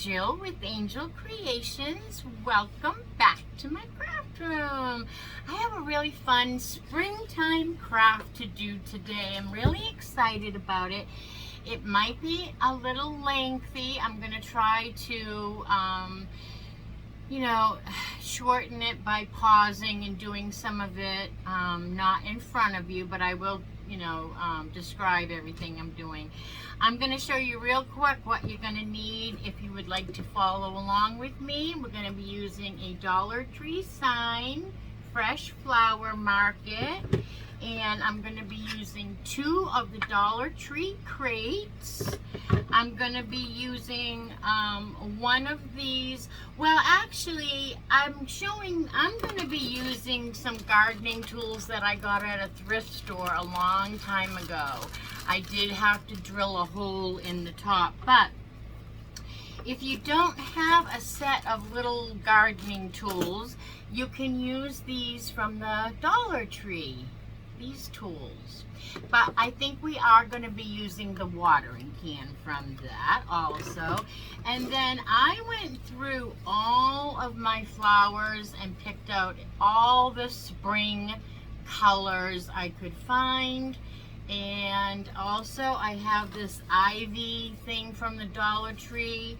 Jill with Angel Creations. Welcome back to my craft room. I have a really fun springtime craft to do today. I'm really excited about it. It might be a little lengthy. I'm going to try to shorten it by pausing and doing some of it not in front of you, but I will describe everything I'm doing. I'm going to show you real quick what you're going to need if you would like to follow along with me. We're going to be using a Dollar Tree sign, fresh flower market, and I'm going to be using 2 of the Dollar Tree crates. I'm going to be using one of these. Well, actually, I'm going to be using some gardening tools that I got at a thrift store a long time ago. I did have to drill a hole in the top, but if you don't have a set of little gardening tools, you can use these from the Dollar Tree, these tools. But I think we are going to be using the watering can from that also. And then I went through all of my flowers and picked out all the spring colors I could find. And also I have this ivy thing from the Dollar Tree.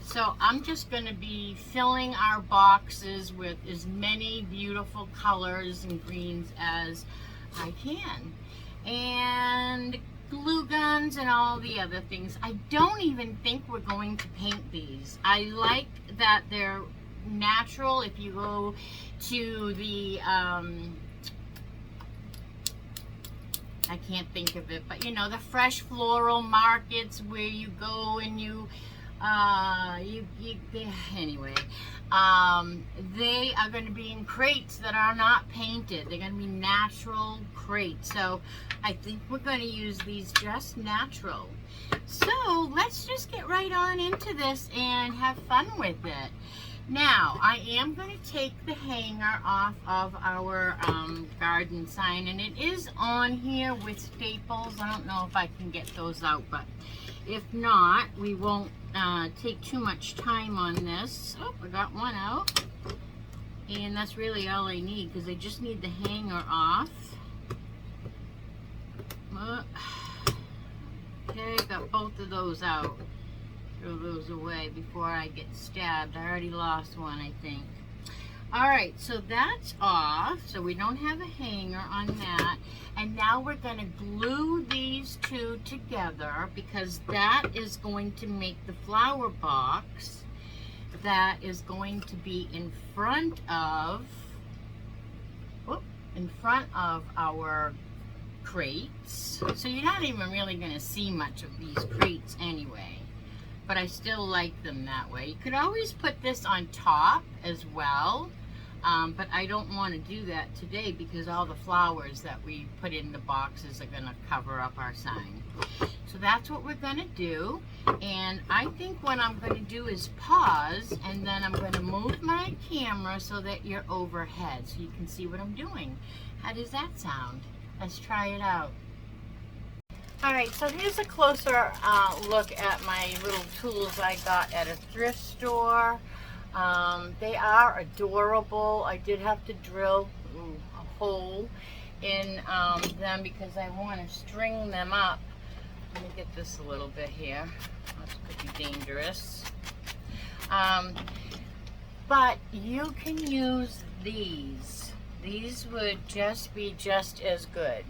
So I'm just going to be filling our boxes with as many beautiful colors and greens as I can. And glue guns and all the other things. I don't even think we're going to paint these. I like that they're natural. If you go to the I can't think of it, but the fresh floral markets where you go and anyway, they are going to be in crates that are not painted. They're going to be natural crates. So I think we're going to use these just natural. So let's just get right on into this and have fun with it. Now, I am going to take the hanger off of our garden sign, and it is on here with staples. I don't know if I can get those out, but if not, we won't take too much time on this. Oh, I got one out, and that's really all I need because I just need the hanger off. Okay, got both of those out. Throw those away before I get stabbed. I already lost one, I think. Alright, so that's off. So we don't have a hanger on that. And now we're going to glue these two together because that is going to make the flower box that is going to be in front of our crates. So you're not even really going to see much of these crates anyway. But I still like them that way. You could always put this on top as well, but I don't want to do that today because all the flowers that we put in the boxes are going to cover up our sign. So that's what we're going to do, and I think what I'm going to do is pause, and then I'm going to move my camera so that you're overhead so you can see what I'm doing. How does that sound? Let's try it out. Alright, so here's a closer look at my little tools I got at a thrift store. They are adorable. I did have to drill a hole in them because I want to string them up. Let me get this a little bit here. That could be dangerous. But you can use these. These would just be just as good.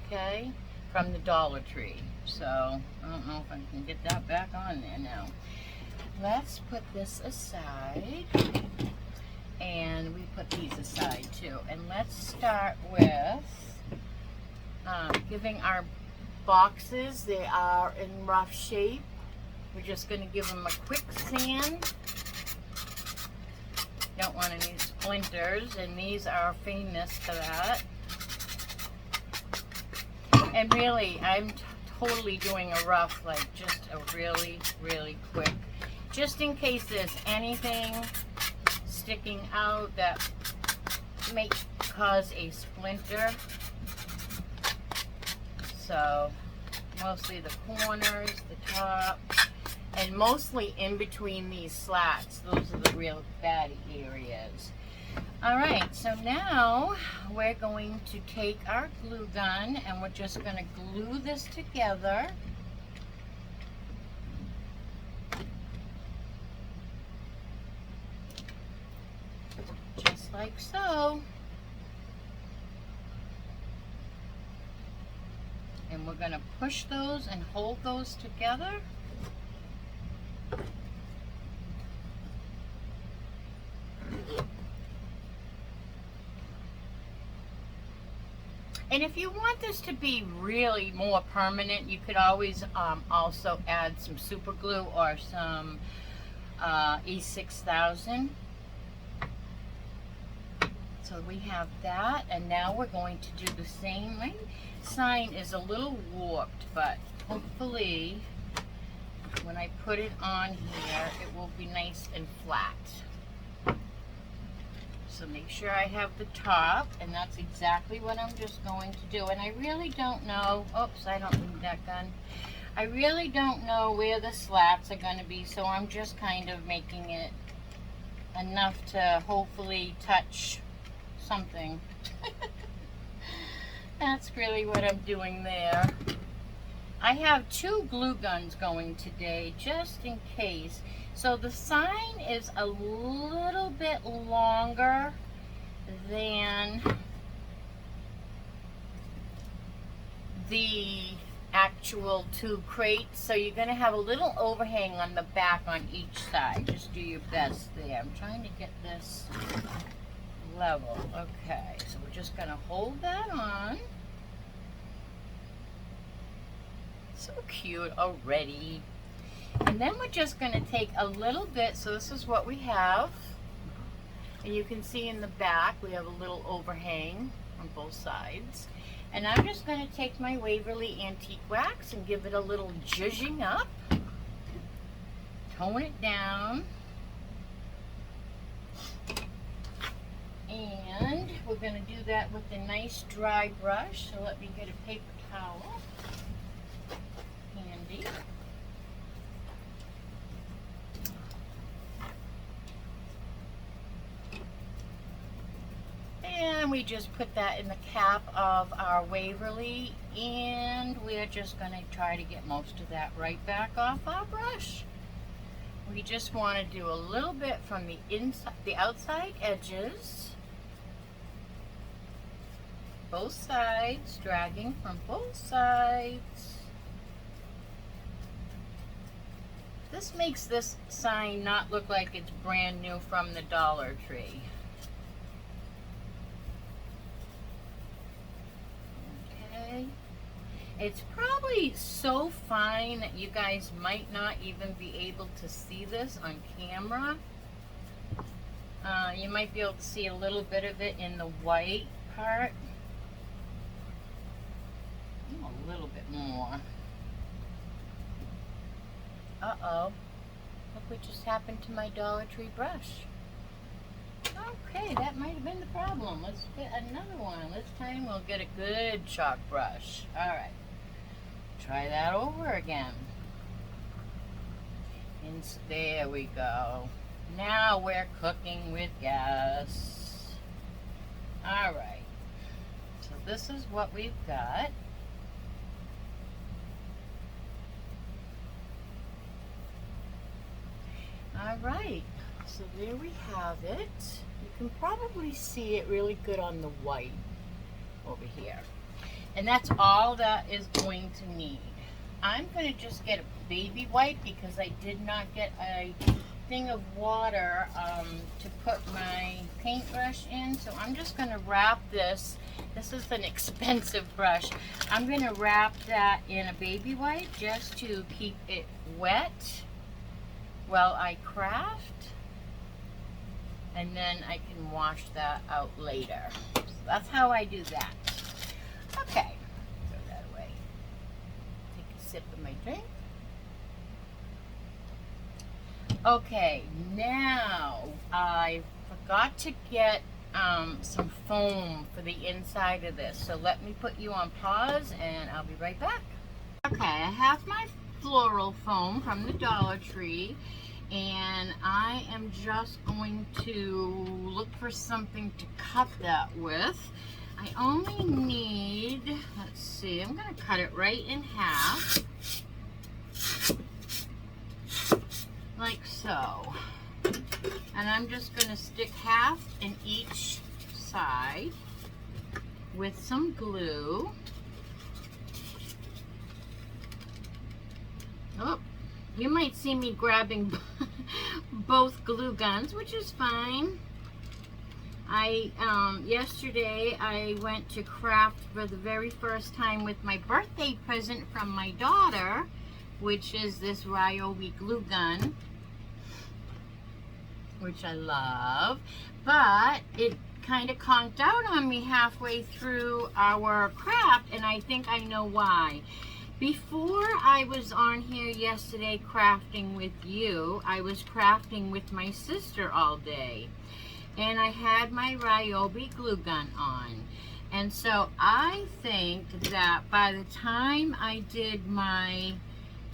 Okay? From the Dollar Tree. So I don't know if I can get that back on there now. Let's put this aside, and we put these aside too. And let's start with giving our boxes, they are in rough shape. We're just going to give them a quick sand. Don't want any splinters, and these are famous for that. And really, I'm totally doing a rough, like just a really, really quick, just in case there's anything sticking out that may cause a splinter. So, mostly the corners, the top, and mostly in between these slats. Those are the real bad areas. All right, so now we're going to take our glue gun and we're just going to glue this together. Just like so. And we're going to push those and hold those together. And if you want this to be really more permanent, you could always also add some super glue or some E6000. So we have that, and now we're going to do the same. My sign is a little warped, but hopefully when I put it on here, it will be nice and flat. So make sure I have the top, and that's exactly what I'm just going to do. And I really don't know, oops, I don't need that gun. I really don't know where the slats are going to be, so I'm just kind of making it enough to hopefully touch something. That's really what I'm doing there. I have 2 glue guns going today, just in case. So the sign is a little bit longer than the actual 2 crates. So you're going to have a little overhang on the back on each side. Just do your best there. I'm trying to get this level. Okay, so we're just going to hold that on. So cute already. And then we're just going to take a little bit, so this is what we have. And you can see in the back we have a little overhang on both sides. And I'm just going to take my Waverly Antique Wax and give it a little zhuzhing up. Tone it down. And we're going to do that with a nice dry brush. So let me get a paper towel. Handy. And we just put that in the cap of our Waverly, and we're just going to try to get most of that right back off our brush. We just want to do a little bit from the inside, the outside edges, both sides, dragging from both sides. This makes this sign not look like it's brand new from the Dollar Tree. It's probably so fine that you guys might not even be able to see this on camera. You might be able to see a little bit of it in the white part. A little bit more. Uh-oh. Look what just happened to my Dollar Tree brush. Okay, that might have been the problem. Let's get another one. This time we'll get a good chalk brush. Alright. Try that over again. And there we go. Now we're cooking with gas. Alright. So this is what we've got. Alright. So there we have it. You can probably see it really good on the white over here. And that's all that is going to need. I'm going to just get a baby wipe because I did not get a thing of water to put my paintbrush in. So I'm just going to wrap this. This is an expensive brush. I'm going to wrap that in a baby wipe just to keep it wet while I craft. And then I can wash that out later. So that's how I do that. Okay, throw that away. Take a sip of my drink. Okay, now I forgot to get some foam for the inside of this. So let me put you on pause and I'll be right back. Okay, I have my floral foam from the Dollar Tree, and I am just going to look for something to cut that with. I only need, let's see, I'm going to cut it right in half, like so. And I'm just going to stick half in each side with some glue. Oh, you might see me grabbing both glue guns, which is fine. Yesterday I went to craft for the very first time with my birthday present from my daughter, which is this Ryobi glue gun, which I love, but it kind of conked out on me halfway through our craft, and I think I know why. Before I was on here yesterday crafting with you, I was crafting with my sister all day, and I had my Ryobi glue gun on. And so I think that by the time I did my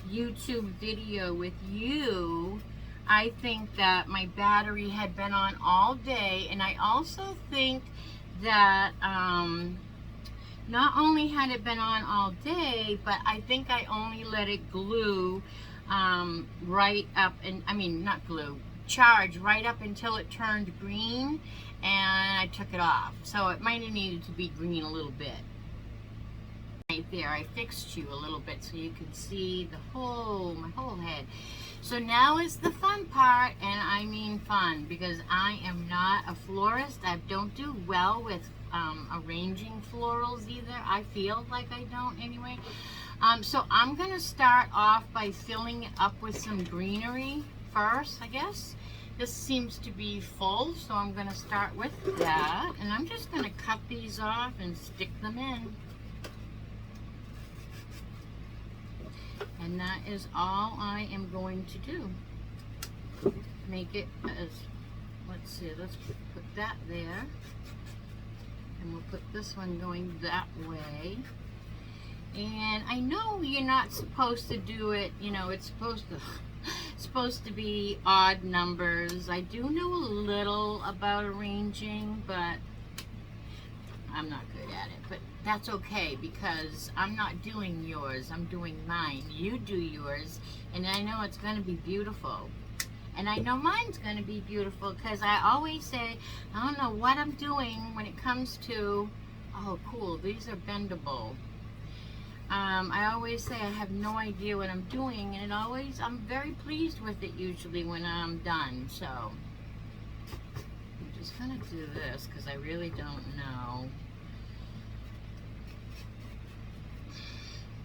YouTube video with you, I think that my battery had been on all day, and I also think that not only had it been on all day, but I think I only let it glue right up, and I mean not glue, charge right up until it turned green, and I took it off. So it might have needed to be green a little bit. Right there, I fixed you a little bit so you could see my whole head. So now is the fun part, and I mean fun, because I am not a florist. I don't do well with arranging florals either. I feel like I don't anyway. So I'm going to start off by filling it up with some greenery first, I guess. This seems to be full, so I'm going to start with that. And I'm just going to cut these off and stick them in. And that is all I am going to do. Make it as, let's see, let's put that there. And we'll put this one going that way. And I know you're not supposed to do it, you know, it's supposed to be odd numbers. I do know a little about arranging, but I'm not good at it. But that's okay, because I'm not doing yours, I'm doing mine. You do yours, and I know it's going to be beautiful. And I know mine's going to be beautiful, because I always say, I don't know what I'm doing when it comes to, oh cool, these are bendable. I always say I have no idea what I'm doing, and I'm very pleased with it usually when I'm done. So I'm just going to do this, because I really don't know.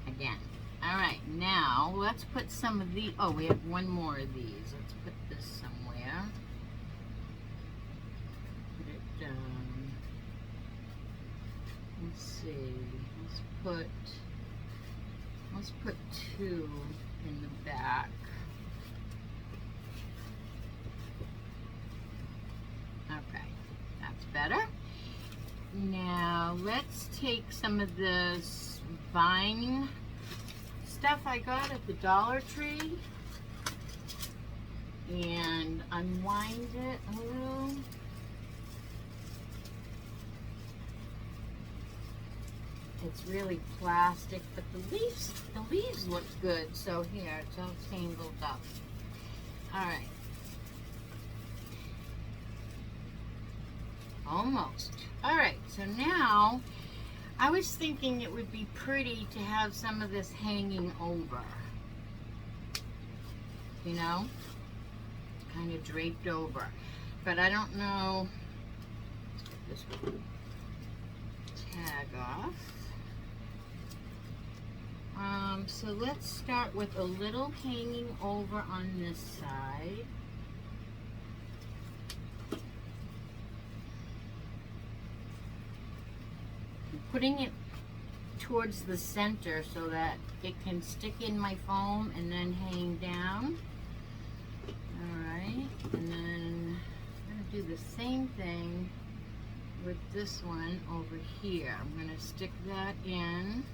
Again. Alright, now let's put some of the, oh, we have one more of these. Let's put this somewhere. Put it down. Let's see. Let's put two in the back. Okay, that's better. Now let's take some of this vine stuff I got at the Dollar Tree and unwind it a little. It's really plastic, but the leaves look good. So here, it's all tangled up. All right. Almost. All right, so now I was thinking it would be pretty to have some of this hanging over. You know? Kind of draped over. But I don't know. Let's get this tag off. So let's start with a little hanging over on this side. Putting it towards the center so that it can stick in my foam and then hang down. Alright, and then I'm going to do the same thing with this one over here. I'm going to stick that in.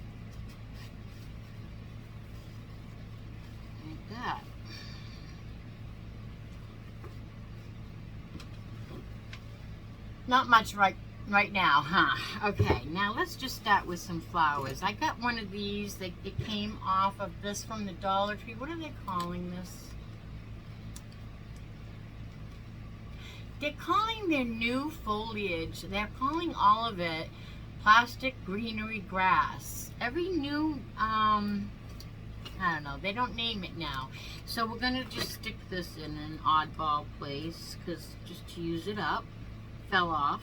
that. Not much right now, huh? Okay, now let's just start with some flowers. I got one of these. It came off of this from the Dollar Tree. What are they calling this? They're calling their new foliage, they're calling all of it plastic greenery grass. Every new, I don't know, they don't name it now. So we're going to just stick this in an oddball place, because just to use it up. Fell off.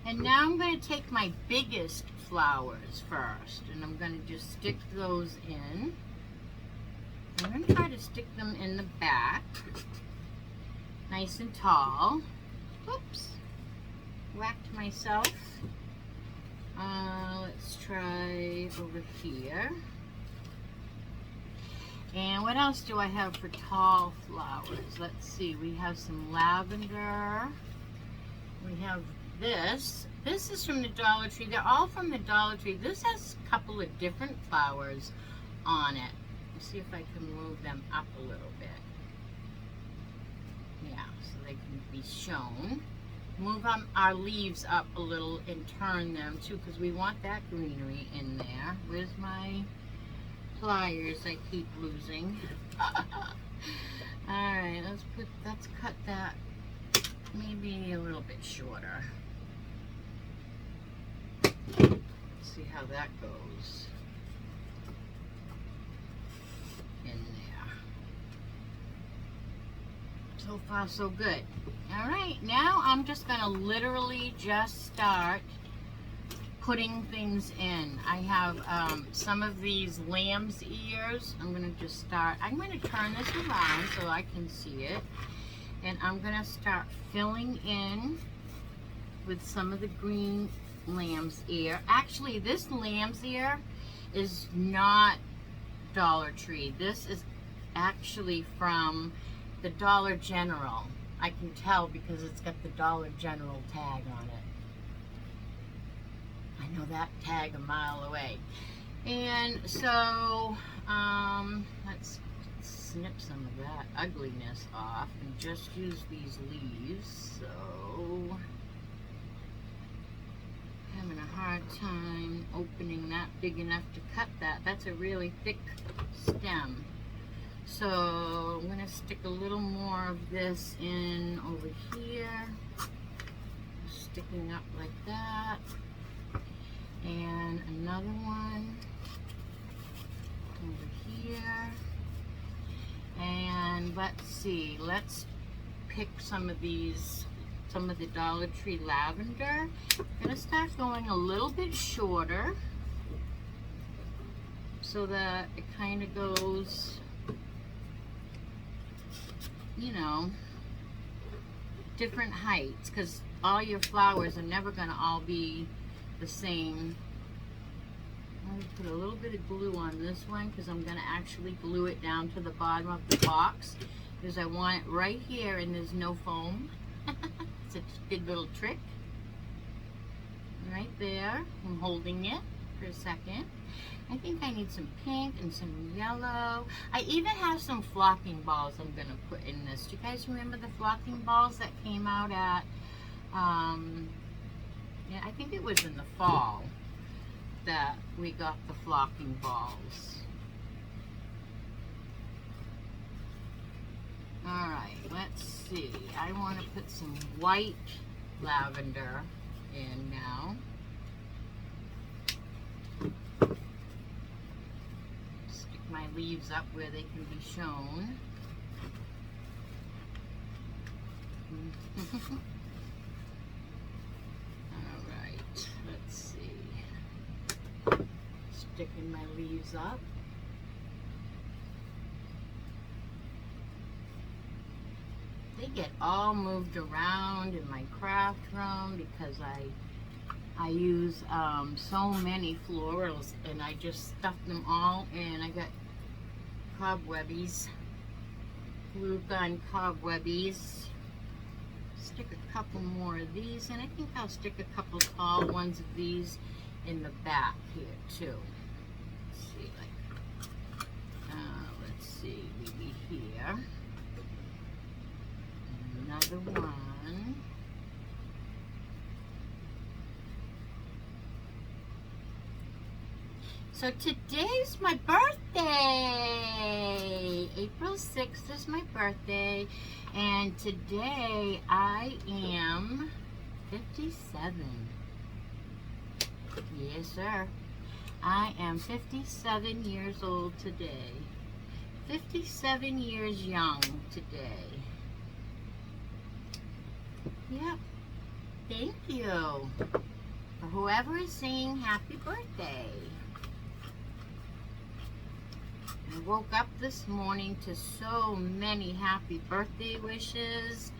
And now I'm going to take my biggest flowers first, and I'm going to just stick those in. I'm going to try to stick them in the back. Nice and tall. Oops. Whacked myself. Let's try over here. And what else do I have for tall flowers? Let's see. We have some lavender. We have this. This is from the Dollar Tree. They're all from the Dollar Tree. This has a couple of different flowers on it. Let's see if I can move them up a little bit. Yeah, so they can be shown. Move our leaves up a little and turn them too, because we want that greenery in there. Where's my pliers I keep losing? Alright, let's cut that maybe a little bit shorter. See how that goes in there. So far so good. Alright, now I'm just going to literally just start putting things in. I have some of these lamb's ears. I'm going to just start, I'm going to turn this around so I can see it. And I'm going to start filling in with some of the green lamb's ear. Actually, this lamb's ear is not Dollar Tree. This is actually from the Dollar General. I can tell because it's got the Dollar General tag on it. I know that tag a mile away. And so, let's snip some of that ugliness off and just use these leaves. So, having a hard time opening that big enough to cut that. That's a really thick stem. So I'm going to stick a little more of this in over here, sticking up like that, and another one over here. And let's see, let's pick some of these, some of the Dollar Tree lavender. I'm going to start going a little bit shorter so that it kind of goes, you know, different heights, because all your flowers are never going to all be the same. I'm going to put a little bit of glue on this one because I'm going to actually glue it down to the bottom of the box, because I want it right here and there's no foam. It's a good little trick. Right there. I'm holding it for a second. I think I need some pink and some yellow. I even have some flocking balls I'm going to put in this. Do you guys remember the flocking balls that came out at, yeah, I think it was in the fall that we got the flocking balls. Alright, let's see. I want to put some white lavender in now. Stick my leaves up where they can be shown. Alright, let's see. Sticking my leaves up. They get all moved around in my craft room because I use so many florals, and I just stuff them all in. I got cobwebbies, glue gun cobwebbies. Stick a couple more of these, and I think I'll stick a couple tall ones of these in the back here too. Let's see, like, let's see, maybe here. Another one. So today's my birthday. April 6th is my birthday. And today I am 57. Yes, sir. I am 57 years old today. 57 years young today. Yep. Thank you for whoever is saying happy birthday. I woke up this morning to so many happy birthday wishes.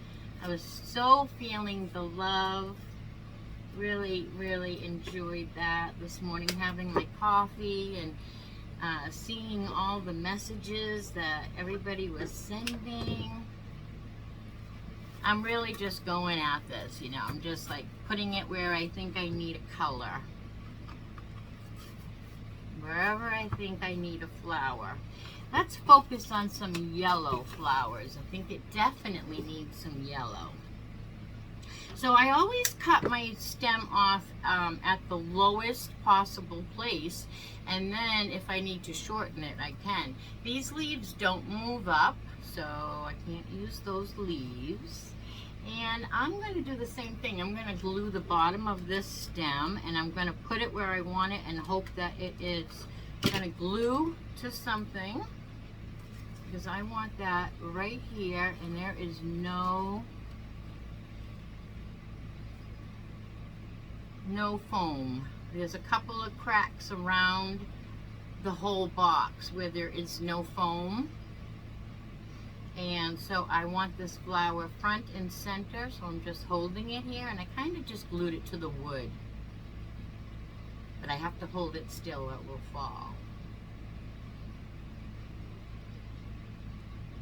I was so feeling the love. Really, really enjoyed that this morning, having my coffee and seeing all the messages that everybody was sending. I'm really just going at this, you know. I'm just like putting it where I think I need a color. Wherever I think I need a flower. Let's focus on some yellow flowers. I think it definitely needs some yellow. So I always cut my stem off at the lowest possible place, and then if I need to shorten it, I can. These leaves don't move up, so I can't use those leaves. And I'm going to do the same thing. I'm going to glue the bottom of this stem, and I'm going to put it where I want it and hope that it is going to glue to something, because I want that right here, and there is no foam. There's a couple of cracks around the whole box where there is no foam. And so I want this flower front and center, so I'm just holding it here, and I kind of just glued it to the wood. But I have to hold it still or it will fall.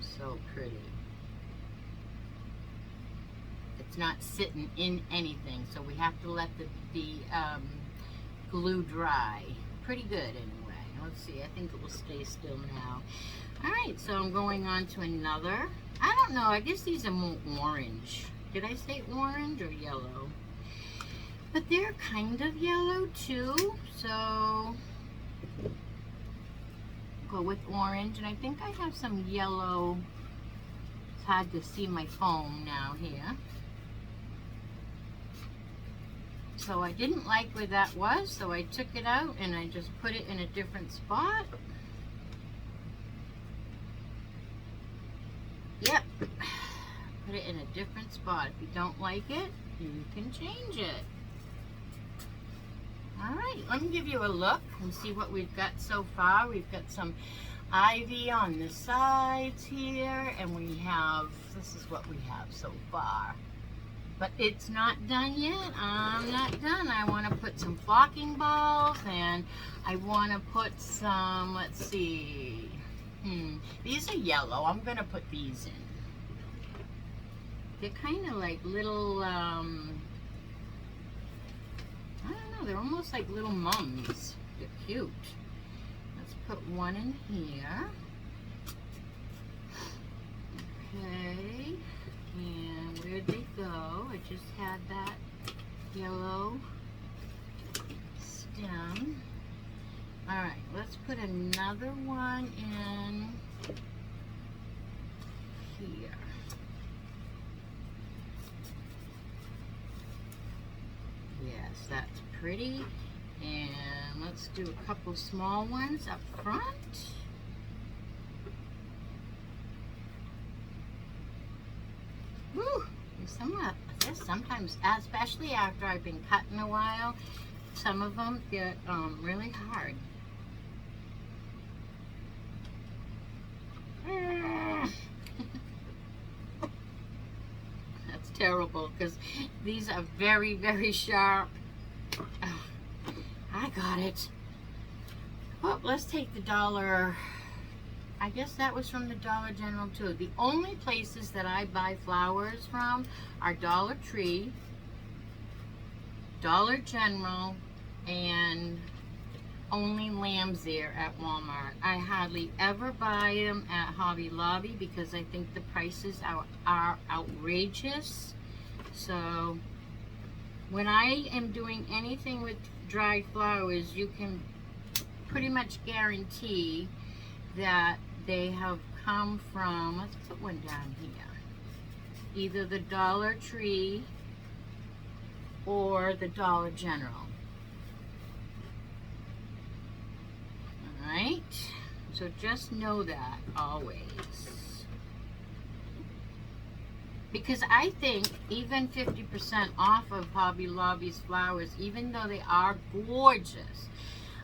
So pretty. It's not sitting in anything, so we have to let the glue dry. Pretty good anyway. Let's see, I think it will stay still now. Alright, so I'm going on to another. I don't know, I guess these are more orange. Did I say orange or yellow? But they're kind of yellow too, so go with orange. And I think I have some yellow. It's hard to see my foam now here. So I didn't like where that was, so I took it out and I just put it in a different spot. Yep, put it in a different spot. If you don't like it, you can change it. Alright, let me give you a look and see what we've got so far. We've got some ivy on the sides here, and we have, this is what we have so far. But it's not done yet. I'm not done. I want to put some flocking balls, and I want to put some, let's see, these are yellow. I'm going to put these in. They're kind of like little, I don't know, they're almost like little mums. They're cute. Let's put one in here. Okay. And where'd they go? I just had that yellow stem. Alright, let's put another one in here. Yes, that's pretty. And let's do a couple small ones up front. Woo! Sometimes, especially after I've been cutting a while, some of them get really hard. That's terrible because these are very, very sharp. I got it. Well, let's take the dollar. I guess that was from the Dollar General too. The only places that I buy flowers from are Dollar Tree, Dollar General, and only lambs there at Walmart. I hardly ever buy them at Hobby Lobby because I think the prices are outrageous. So when I am doing anything with dried flowers, you can pretty much guarantee that they have come from, let's put one down here, either the Dollar Tree or the Dollar General. Alright, so just know that always. Because I think even 50% off of Hobby Lobby's flowers, even though they are gorgeous,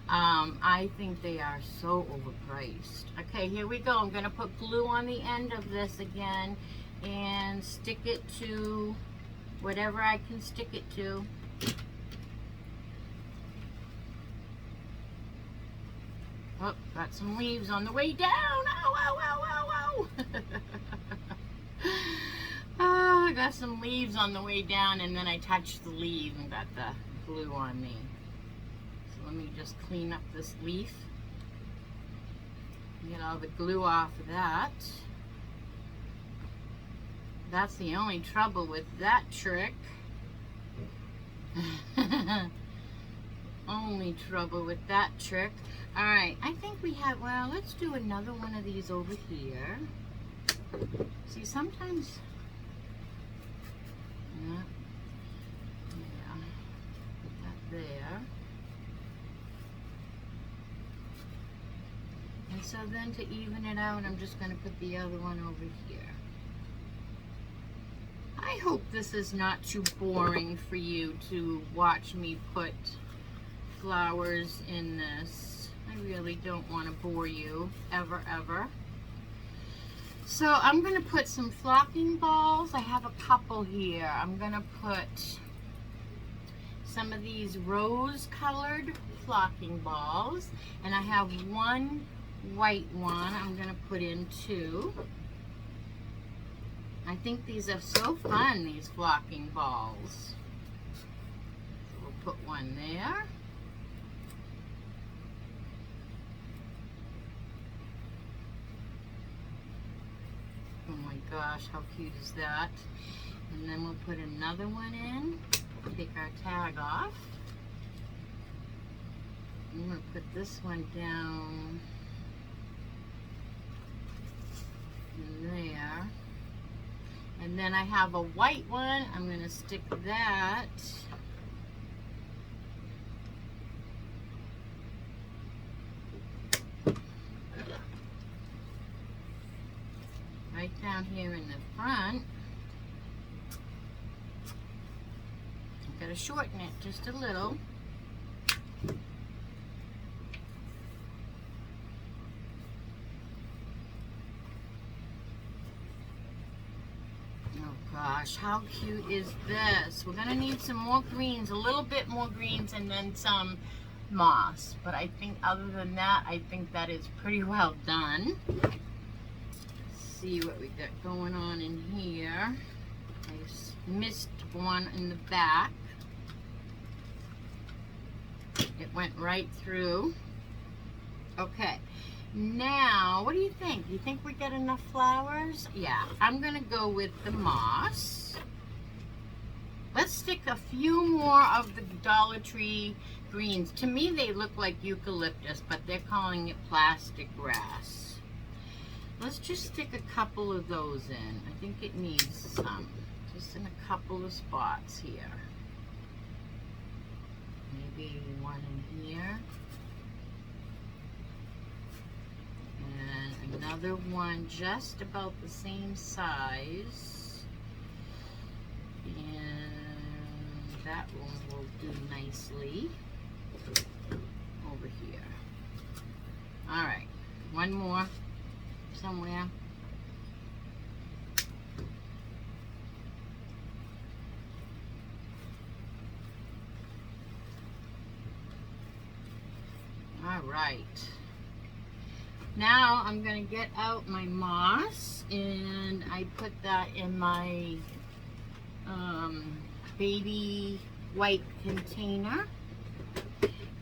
I think they are so overpriced. Okay, here we go. I'm going to put glue on the end of this again and stick it to whatever I can stick it to. Oh, got some leaves on the way down. Ow, ow, ow, ow, ow. Oh, I got some leaves on the way down, and then I touched the leaf and got the glue on me. So let me just clean up this leaf. Get all the glue off of that. That's the only trouble with that trick. Only trouble with that trick. Alright, I think we have, well, let's do another one of these over here. See, sometimes, yeah, put that there. And so then to even it out, I'm just going to put the other one over here. I hope this is not too boring for you to watch me put flowers in this. I really don't want to bore you, ever, ever. So I'm going to put some flocking balls. I have a couple here. I'm going to put some of these rose-colored flocking balls. And I have one white one I'm going to put in too. I think these are so fun, these flocking balls. So we'll put one there. Oh my gosh, how cute is that? And then we'll put another one in. Take our tag off. I'm going to put this one down there. And then I have a white one. I'm going to stick that right down here in the front. I've got to shorten it just a little. Gosh, how cute is this? We're going to need some more greens, a little bit more greens, and then some moss. But I think other than that, I think that is pretty well done. Let's see what we got going on in here. I missed one in the back. It went right through. Okay. Now, what do you think? You think we get enough flowers? Yeah, I'm going to go with the moss. Let's stick a few more of the Dollar Tree greens. To me, they look like eucalyptus, but they're calling it plastic grass. Let's just stick a couple of those in. I think it needs some. Just in a couple of spots here. Maybe one in here. And another one just about the same size. And that one will do nicely over here. Alright, one more somewhere. Alright. Now I'm going to get out my moss, and I put that in my baby white container.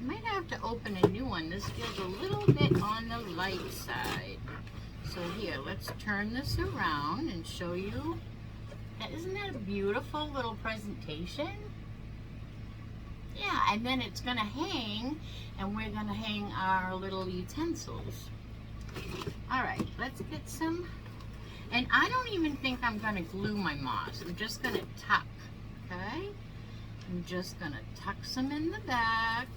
Might have to open a new one. This feels a little bit on the light side. So here, let's turn this around and show you. Isn't that a beautiful little presentation? Yeah, and then it's gonna hang, and we're gonna hang our little utensils. All right, let's get some, and I don't even think I'm gonna glue my moss. I'm just gonna tuck, okay? I'm just gonna tuck some in the back,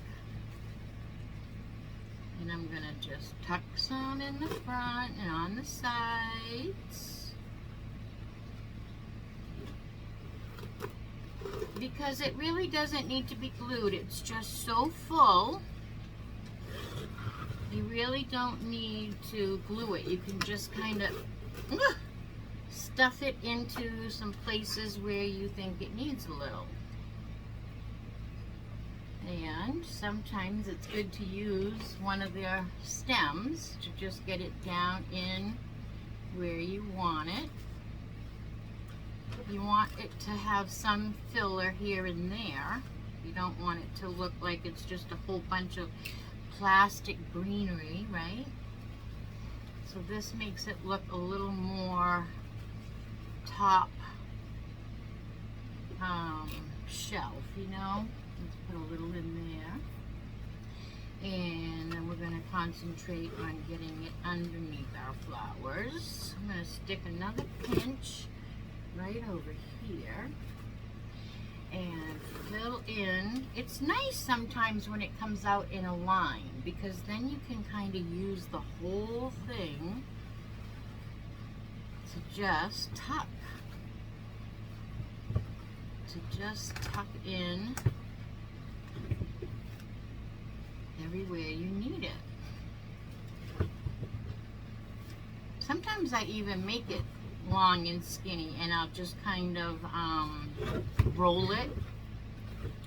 and I'm gonna just tuck some in the front and on the sides. Because it really doesn't need to be glued. It's just so full. You really don't need to glue it. You can just kind of stuff it into some places where you think it needs a little. And sometimes it's good to use one of their stems to just get it down in where you want it. You want it to have some filler here and there. You don't want it to look like it's just a whole bunch of plastic greenery, right? So this makes it look a little more top shelf, you know? Let's put a little in there. And then we're going to concentrate on getting it underneath our flowers. I'm going to stick another pinch right over here and fill in. It's nice sometimes when it comes out in a line, because then you can kind of use the whole thing to just tuck. In everywhere you need it. Sometimes I even make it long and skinny, and I'll just kind of roll it.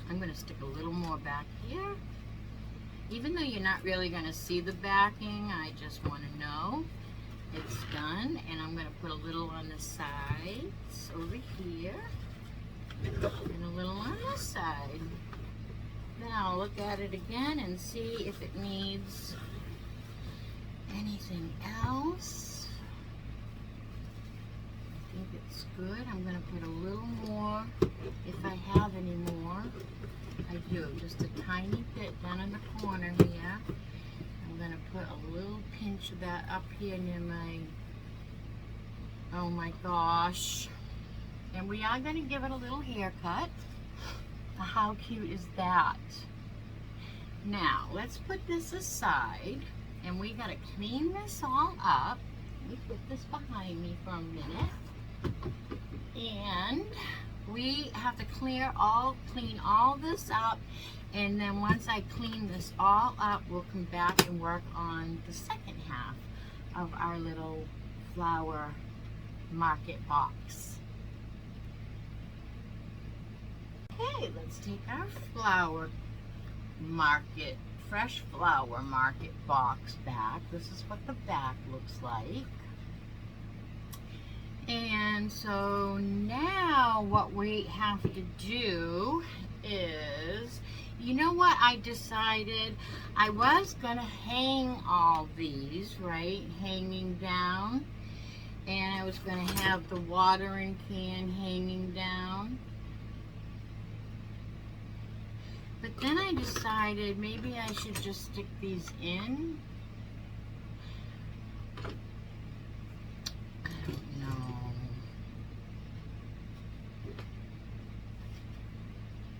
I'm going to stick a little more back here. Even though you're not really going to see the backing, I just want to know it's done. And I'm going to put a little on the sides over here and a little on this side. Then I'll look at it again and see if it needs anything else. I think it's good. I'm going to put a little more if I have any more. I do, just a tiny bit down in the corner here. I'm going to put a little pinch of that up here near my, oh my gosh. And we are going to give it a little haircut. How cute is that? Now, let's put this aside, and we got to clean this all up. Let me put this behind me for a minute. And we have to clean all this up, and then once I clean this all up, we'll come back and work on the second half of our little flower market box. Okay, let's take our fresh flower market box back. This is what the back looks like. And so now what we have to do is, you know what I decided? I was gonna hang all these, right? Hanging down. And I was gonna have the watering can hanging down. But then I decided maybe I should just stick these in. I don't know.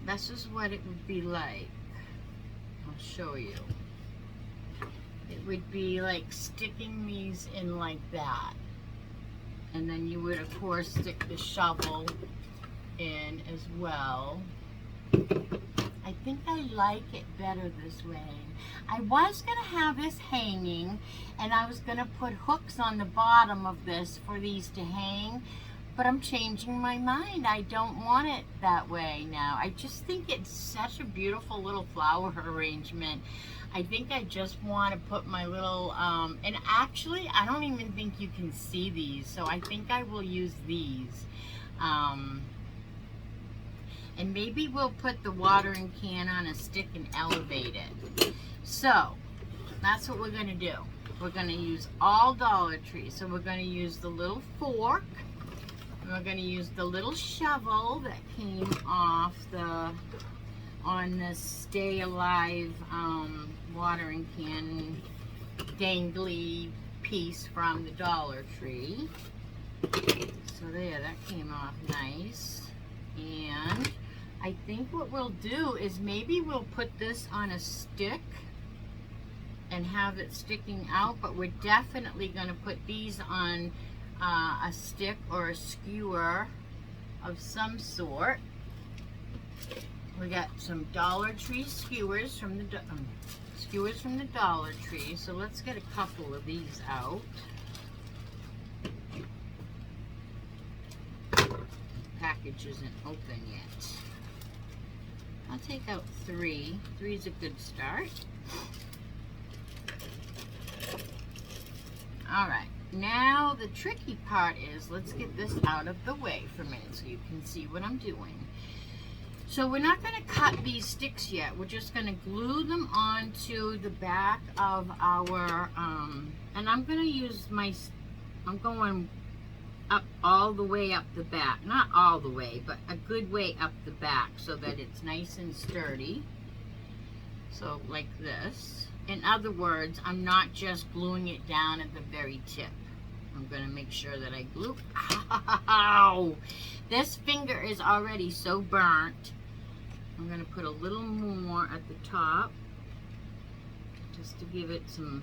This is what it would be like. I'll show you. It would be like sticking these in like that. And then you would, of course, stick the shovel in as well. I think I like it better this way. I was going to have this hanging, and I was going to put hooks on the bottom of this for these to hang, but I'm changing my mind. I don't want it that way now. I just think it's such a beautiful little flower arrangement. I think I just want to put my little, and actually, I don't even think you can see these, so I think I will use these. And maybe we'll put the watering can on a stick and elevate it. So that's what we're gonna do. We're gonna use all Dollar Tree. So we're gonna use the little fork. And we're gonna use the little shovel that came off on the Stay Alive watering can dangly piece from the Dollar Tree. So there, that came off nice. And I think what we'll do is maybe we'll put this on a stick and have it sticking out, but we're definitely going to put these on a stick or a skewer of some sort. We got some Dollar Tree skewers from the Dollar Tree. So let's get a couple of these out. Package isn't open yet. I'll take out 3. 3 is a good start. All right. Now the tricky part is, let's get this out of the way for a minute so you can see what I'm doing. So we're not going to cut these sticks yet. We're just going to glue them onto the back of our, and I'm going to use I'm going up all the way up the back. Not all the way, but a good way up the back so that it's nice and sturdy. So like this. In other words, I'm not just gluing it down at the very tip. I'm going to make sure that I glue. Ow! This finger is already so burnt. I'm going to put a little more at the top just to give it some,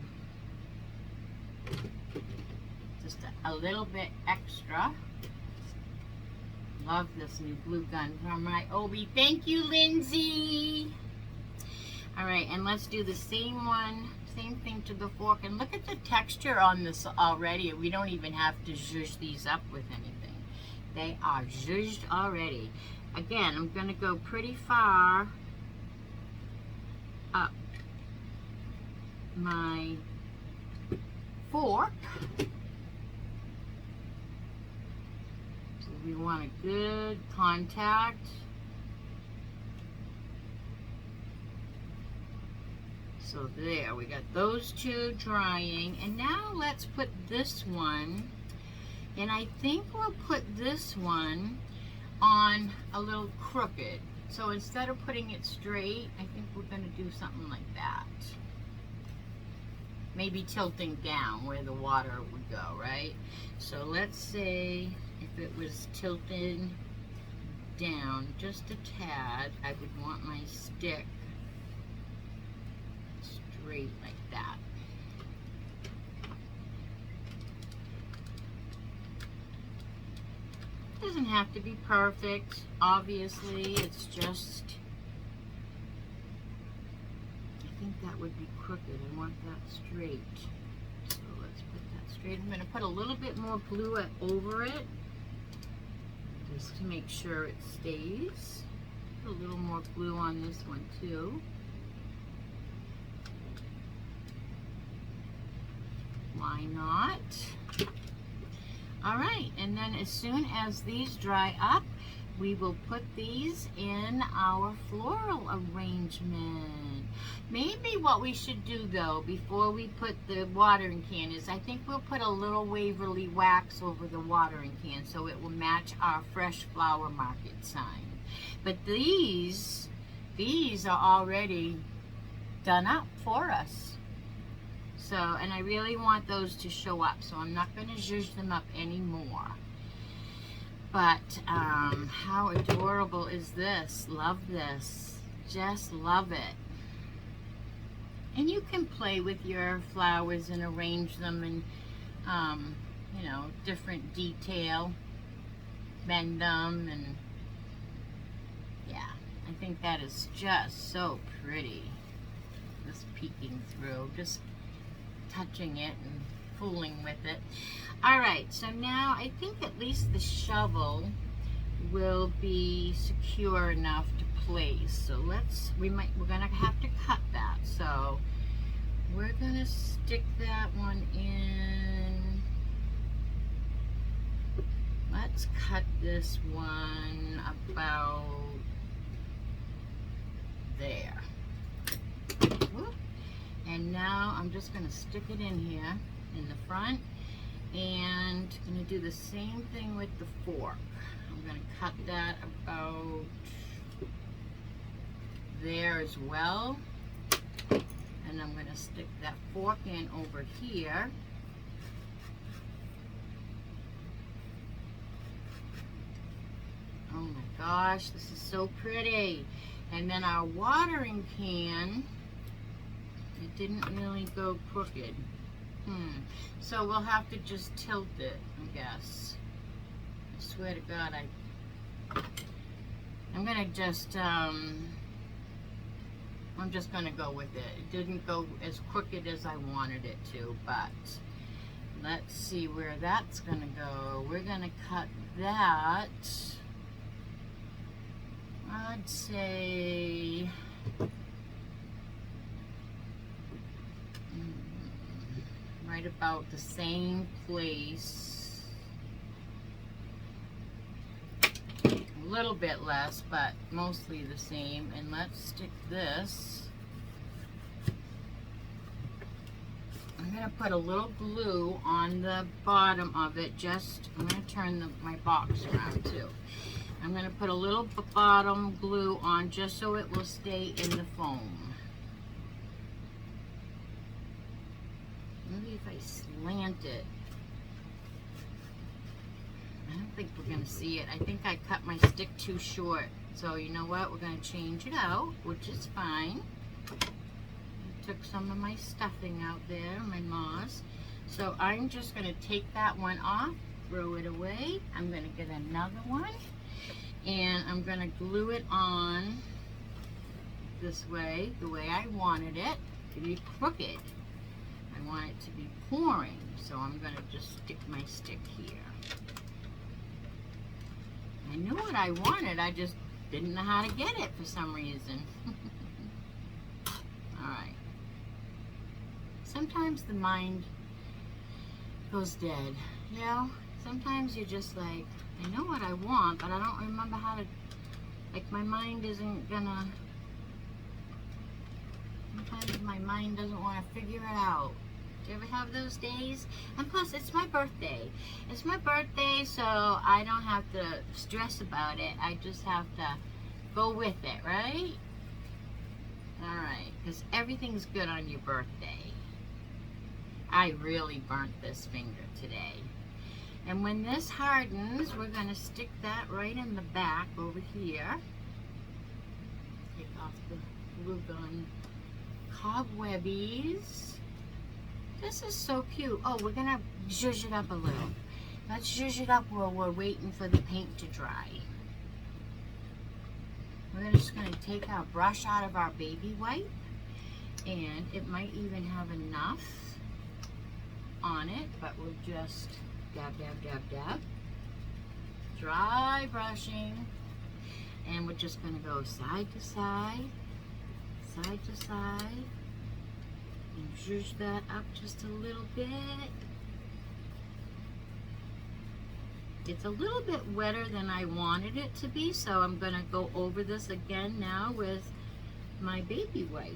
just a little bit extra. Love this new glue gun from my Obi. Thank you, Lindsay. All right, and let's do the same thing to the fork. And look at the texture on this already. We don't even have to zhuzh these up with anything. They are zhuzhed already. Again, I'm going to go pretty far up my fork. So we want a good contact. So there, we got those 2 drying. And now let's put this one, and I think we'll put this one on a little crooked. So instead of putting it straight, I think we're going to do something like that. Maybe tilting down where the water would go, right? So let's say if it was tilted down just a tad, I would want my stick straight like that. Doesn't have to be perfect, obviously. It's just, I think that would be crooked. I want that straight. So let's put that straight. I'm going to put a little bit more glue over it just to make sure it stays. Put a little more glue on this one too. Why not? All right, and then as soon as these dry up, we will put these in our floral arrangement. Maybe what we should do though, before we put the watering can, is I think we'll put a little Waverly wax over the watering can so it will match our Fresh Flower Market sign. But these are already done up for us. So, and I really want those to show up, so I'm not going to zhuzh them up anymore. But how adorable is this? Love this. Just love it. And you can play with your flowers and arrange them in, you know, different detail. Bend them, and yeah, I think that is just so pretty. Just peeking through, just touching it and fooling with it. All right, so now I think at least the shovel will be secure enough to place. So we're gonna have to cut that. So we're gonna stick that one in. Let's cut this one about I'm just going to stick it in here in the front, and I'm going to do the same thing with the fork. I'm going to cut that about there as well, and I'm going to stick that fork in over here. Oh my gosh, this is so pretty. And then our watering can, it didn't really go crooked. So we'll have to just tilt it, I guess. I swear to God, I'm gonna just, I'm just gonna go with it. It didn't go as crooked as I wanted it to, but let's see where that's gonna go. We're gonna cut that, I'd say, right about the same place. A little bit less, but mostly the same. And let's stick this. I'm going to put a little glue on the bottom of it. I'm going to turn my box around too. I'm going to put a little bottom glue on just so it will stay in the foam. Maybe if I slant it. I don't think we're going to see it. I think I cut my stick too short. So you know what? We're going to change it out, which is fine. I took some of my stuffing out there, my moss. So I'm just going to take that one off, throw it away. I'm going to get another one. And I'm going to glue it on this way, the way I wanted it to be crooked. I want it to be pouring, so I'm going to just stick my stick here. I knew what I wanted, I just didn't know how to get it for some reason. Alright. Sometimes the mind goes dead, you know? Sometimes you're just like, I know what I want, but I don't remember how to, like my mind isn't gonna, sometimes my mind doesn't want to figure it out. Do you ever have those days? And plus, it's my birthday. It's my birthday, so I don't have to stress about it. I just have to go with it, right? Alright, because everything's good on your birthday. I really burnt this finger today. And when this hardens, we're going to stick that right in the back over here. Take off the glue gun cobwebbies. This is so cute. Oh, we're going to zhuzh it up a little. Let's zhuzh it up while we're waiting for the paint to dry. We're just going to take our brush out of our baby wipe. And it might even have enough on it, but we'll just dab, dab, dab, dab. Dry brushing. And we're just going to go side to side, side to side. And zhuzh that up just a little bit. It's a little bit wetter than I wanted it to be, so I'm going to go over this again now with my baby wipe.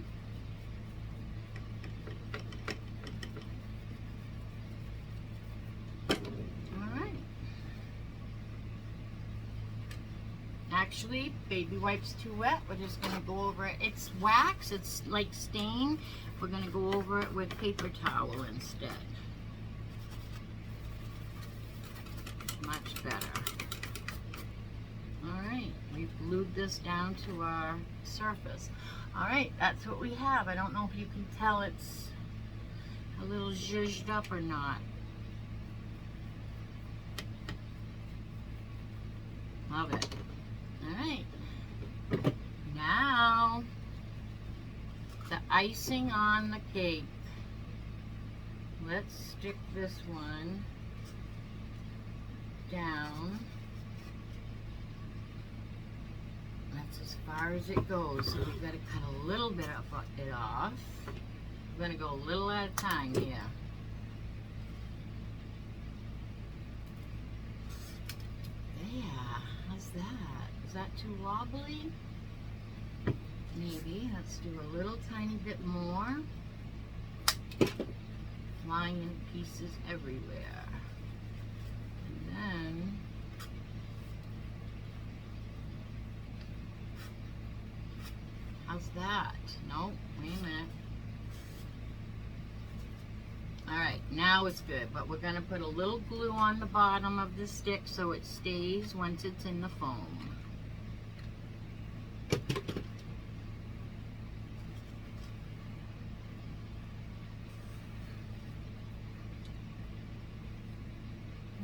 Actually, baby wipe's too wet. We're just going to go over it. It's wax. It's like stain. We're going to go over it with paper towel instead. Much better. Alright, we've glued this down to our surface. Alright, that's what we have. I don't know if you can tell it's a little zhuzhed up or not. Love it. Alright, now the icing on the cake. Let's stick this one down. That's as far as it goes, so we've got to cut a little bit of it off. We're going to go a little at a time here. Yeah, how's that? Is that too wobbly? Maybe. Let's do a little tiny bit more. Flying pieces everywhere. And then how's that? Nope, wait a minute. Alright, now it's good, but we're going to put a little glue on the bottom of the stick so it stays once it's in the foam.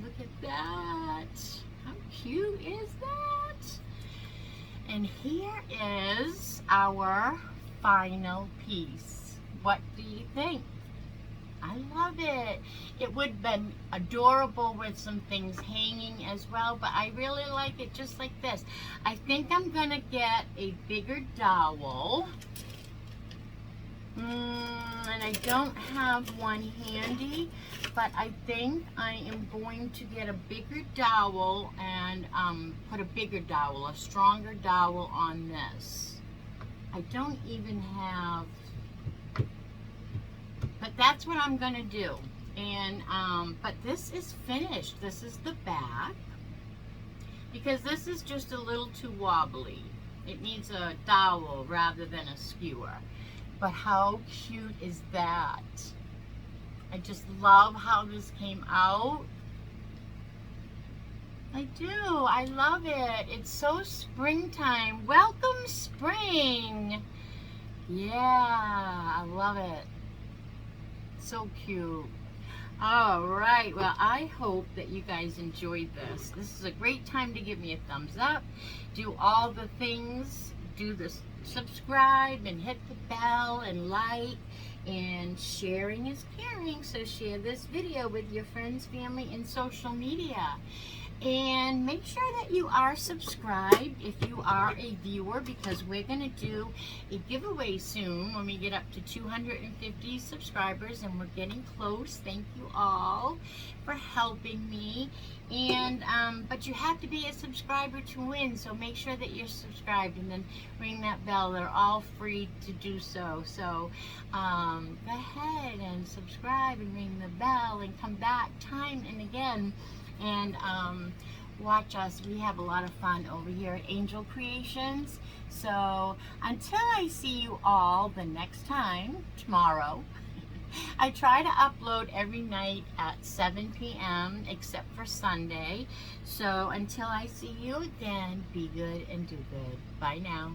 Look at that! How cute is that? And here is our final piece. What do you think? I love it. It would have been adorable with some things hanging as well, but I really like it just like this. I think I'm going to get a bigger dowel. And I don't have one handy, but I think I am going to get a bigger dowel and put a bigger dowel, a stronger dowel on this. I don't even have... But that's what I'm going to do. And, but this is finished. This is the back. Because this is just a little too wobbly. It needs a dowel rather than a skewer. But how cute is that? I just love how this came out. I do. I love it. It's so springtime. Welcome, spring. Yeah, I love it. So cute. All right, well, I hope that you guys enjoyed this. This is a great time to give me a thumbs up, do all the things, do the subscribe and hit the bell and like, and sharing is caring, so share this video with your friends, family, and social media. And make sure that you are subscribed if you are a viewer, because we're going to do a giveaway soon when we get up to 250 subscribers, and we're getting close. Thank you all for helping me. And but you have to be a subscriber to win, so make sure that you're subscribed and then ring that bell. They're all free to do so. So go ahead and subscribe and ring the bell and come back time and again. And watch us. We have a lot of fun over here at Angel Creations. So until I see you all the next time, tomorrow, I try to upload every night at 7 p.m. except for Sunday. So until I see you again, be good and do good. Bye now.